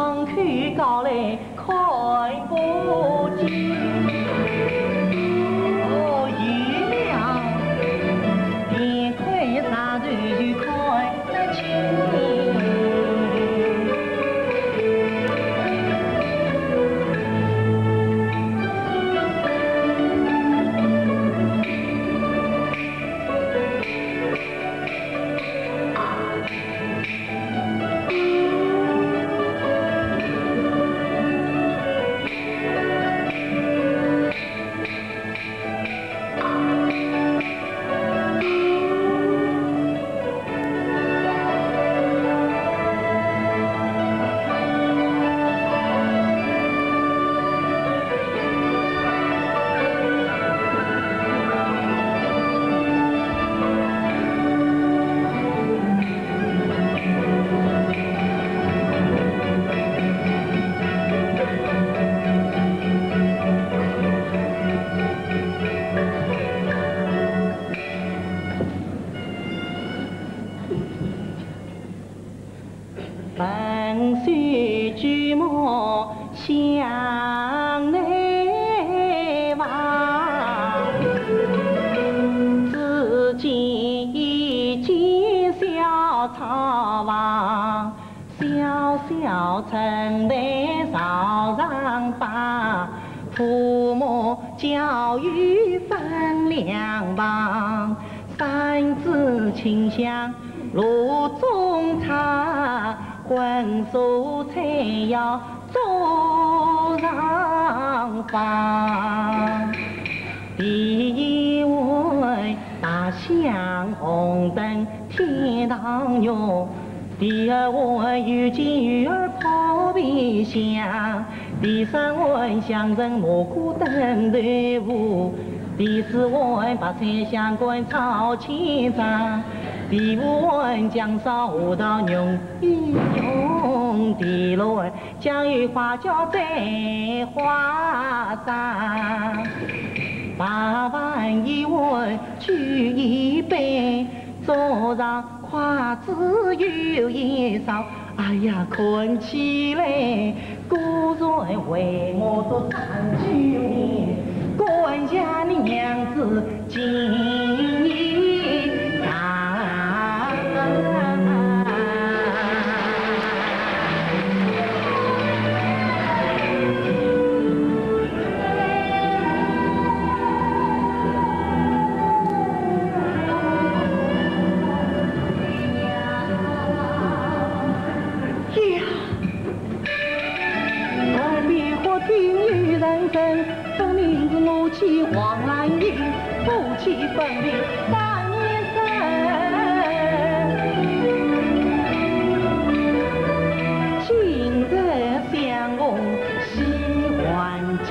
长驱高来开不尽。哦，月亮，便亏啥子就开得清。分水举目向内望，只见一间小草房，小小城台朝上把，父母教育分两旁，三子清香炉中茶。荤素菜肴桌上放，第一位大香红灯天堂用，第二位遇见鱼儿泡皮香，第三位香蒸蘑菇炖豆腐，第四位白菜香棍炒青肠。第五位姜烧五道牛一用，第六位酱鱼花椒在花上。八碗一碗举一杯，桌上筷子有一勺。哎呀，困起来，古人为我做三九年，管家的娘子今已大。分明是我妻黄兰英，夫妻分离3年生，今日相逢喜还尽。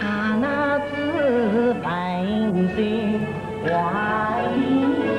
他那只本性怀疑。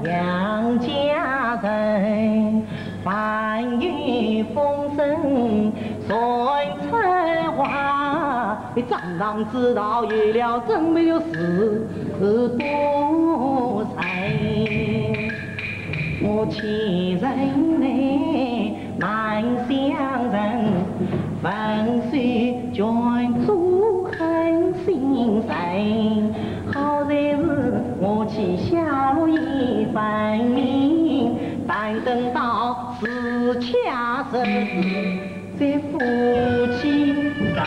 杨家人，繁雨风声随春花。你张张知道有了真没有事不成。我前人来难相认，分手全诸恨心神。好在是我去下落一分明，但等到自洽日子，再夫妻感。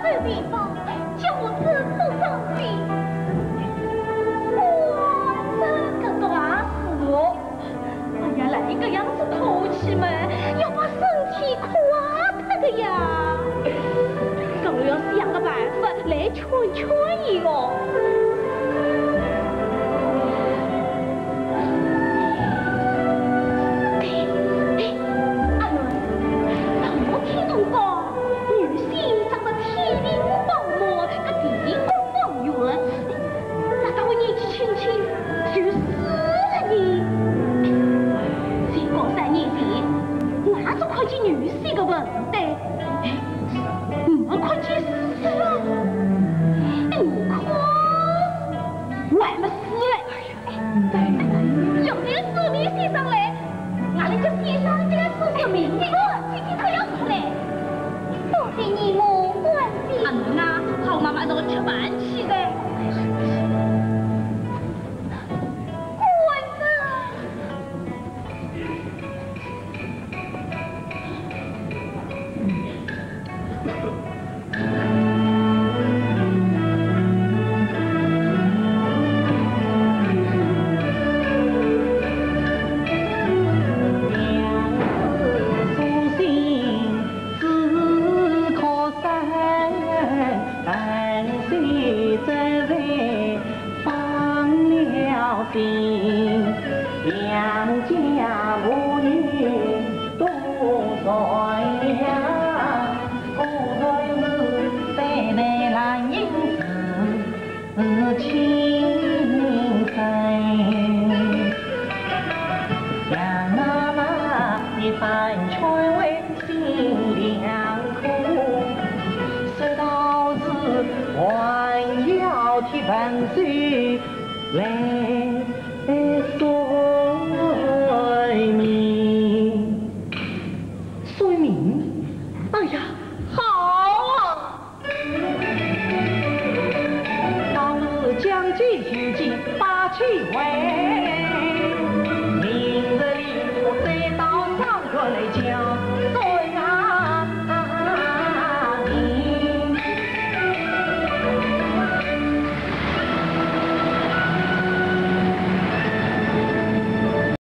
这地方就此不上去。哇，这个大事哦！哎呀，来个样子头起嘛，要把身体垮他的呀！总要想个办法来劝劝伊哦。女婿个问题，我快去死了！你看，我还没死嘞！有人说你先上来，俺们就先上这个说说明的，天天可要死嘞！多谢你母关心。俺们啊，好妈妈都吃饭去的。两家母女都在呀，古代是带来了银子亲生，杨妈妈的饭菜为心良苦，这道是还要替万岁来睡眠，哎呀，好啊！到了将军就近把气回。